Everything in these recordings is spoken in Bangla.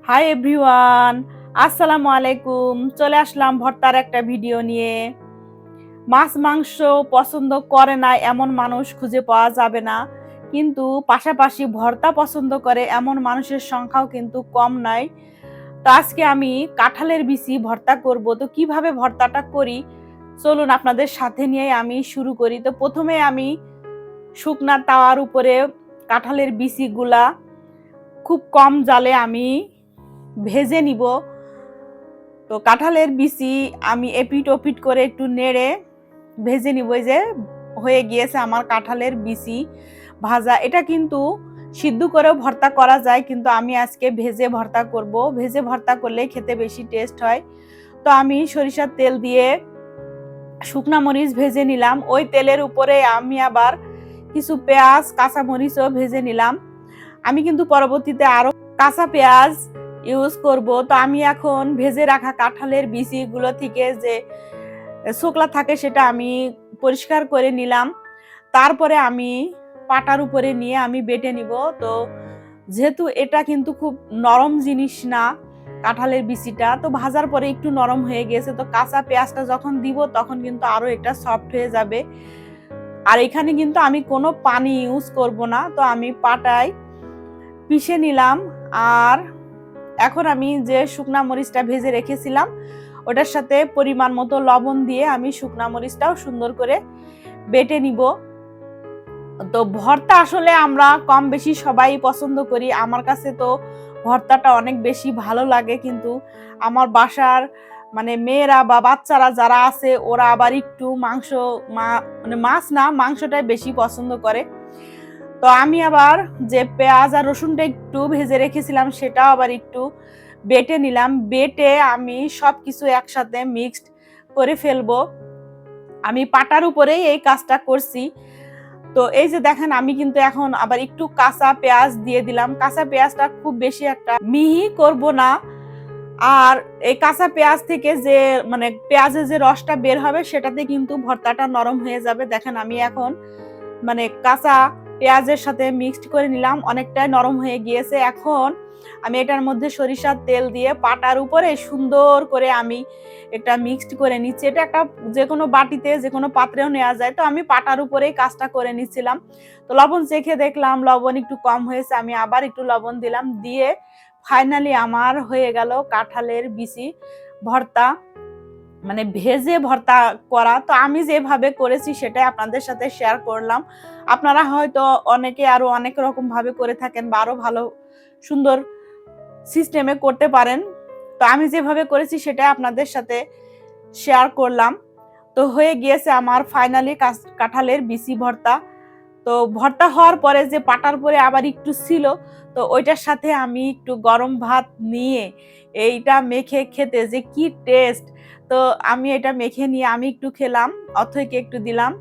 হাই এভরিওয়ান, আসসালামু আলাইকুম। চলে আসলাম ভর্তার একটা ভিডিও নিয়ে। মাছ মাংস পছন্দ করে না এমন মানুষ খুঁজে পাওয়া যাবে না, কিন্তু পাশাপাশি ভর্তা পছন্দ করে এমন মানুষের সংখ্যাও কিন্তু কম নয়। তো আজকে আমি কাঁঠালের বিচি ভর্তা করব। তো কিভাবে ভর্তাটা করি চলুন আপনাদের সাথে নিয়ে আমি শুরু করি। তো প্রথমে আমি শুকনা তাওয়ার উপরে কাঁঠালের বিচিগুলা খুব কম জালে আমি ভেজে নিব। তো কাঁঠালের বিচি আমি এপিট ওপিট করে একটু নেড়ে ভেজে নিব। এই যে হয়ে গিয়েছে আমার কাঁঠালের বিচি ভাজা। এটা কিন্তু সিদ্ধ করেও ভর্তা করা যায়, কিন্তু আমি আজকে ভেজে ভর্তা করব। ভেজে ভর্তা করলে খেতে বেশি টেস্ট হয়। তো আমি সরিষার তেল দিয়ে শুকনা মরিচ ভেজে নিলাম। ওই তেলের উপরে আমি আবার কিছু পেঁয়াজ কাঁচা মরিচও ভেজে নিলাম। আমি কিন্তু পরবর্তীতে আরো কাঁচা পেঁয়াজ ইউজ করব। তো আমি এখন ভেজে রাখা কাঁঠালের বিচিগুলো থেকে যে ছোকলা থাকে সেটা আমি পরিষ্কার করে নিলাম। তারপরে আমি পাটার উপরে নিয়ে আমি বেটে নিব। তো যেহেতু এটা কিন্তু খুব নরম জিনিস না কাঁঠালের বিচিটা, তো ভাজার পরে একটু নরম হয়ে গেছে। তো কাঁচা পেঁয়াজটা যখন দিব তখন কিন্তু আরো এটা সফট হয়ে যাবে। আর এখানে কিন্তু আমি কোনো পানি ইউজ করব না। তো আমি পাটায় পিষে নিলাম। আর এখন আমি যে শুকনা মরিচটা ভেজে রেখেছিলাম ওটার সাথে পরিমাণ মতো লবণ দিয়ে আমি শুকনা মরিচটাও সুন্দর করে বেটে নিব। তো ভর্তা আসলে আমরা কম বেশি সবাই পছন্দ করি। আমার কাছে তো ভর্তাটা অনেক বেশি ভালো লাগে, কিন্তু আমার বাসার মানে মেয়েরা বা বাচ্চারা যারা আছে ওরা আবার একটু মাংস মানে মাছ না মাংসটাই বেশি পছন্দ করে। তো আমি আবার যে পেঁয়াজ আর রসুনটা একটু ভেজে রেখেছিলাম সেটাও আবার একটু বেটে নিলাম। বেটে আমি সবকিছু একসাথে মিক্সড করে ফেলবো। আমি পাটার উপরেই এই কাজটা করছি। তো এই যে দেখেন আমি কিন্তু এখন আবার একটু কাঁচা পেঁয়াজ দিয়ে দিলাম। কাঁচা পেঁয়াজটা খুব বেশি একটা মিহি করব না। আর এই কাঁচা পেঁয়াজ থেকে যে মানে পেঁয়াজের যে রসটা বের হবে সেটাতে কিন্তু ভর্তাটা নরম হয়ে যাবে। দেখেন আমি এখন মানে কাঁচা পেঁয়াজের সাথে মিক্সড করে নিলাম, অনেকটাই নরম হয়ে গিয়েছে। এখন আমি এটার মধ্যে সরিষার তেল দিয়ে পাটার উপরে সুন্দর করে আমি এটা মিক্সড করে নিচ্ছি। এটা একটা যে কোনো বাটিতে যে কোনো পাত্রেও নেওয়া যায়। তো আমি পাটার উপরেই কাজটা করে নিচ্ছিলাম। তো লবণ চেখে দেখলাম লবণ একটু কম হয়েছে, আমি আবার একটু লবণ দিলাম। দিয়ে ফাইনালি আমার হয়ে গেল কাঁঠালের বিচি ভর্তা, মানে ভেজে ভর্তা করা। তো আমি যেভাবে করেছি সেটাই আপনাদের সাথে শেয়ার করলাম। আপনারা হয়তো অনেকে আরো অনেক রকম ভাবে করে থাকেন বা আরো ভালো সুন্দর সিস্টেমে করতে পারেন। তো আমি যেভাবে করেছি সেটাই আপনাদের সাথে শেয়ার করলাম। তো হয়ে গিয়েছে আমার ফাইনালি কাঁঠালের বিচি ভর্তা। তো ভর্তা হওয়ার পরে যে পাটার পরে আবার একটু ছিল, তো ওইটার সাথে আমি একটু গরম ভাত নিয়ে এইটা মেখে খেতে যে কি টেস্ট। তো আমি এটা মেখে নিয়ে আমি একটু খেলাম, অথৈকে একটু দিলাম।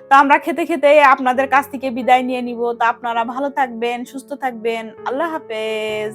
তো আমরা খেতে খেতে আপনাদের কাছ থেকে বিদায় নিয়ে নিব। তো আপনারা ভালো থাকবেন, সুস্থ থাকবেন। আল্লাহ হাফেজ।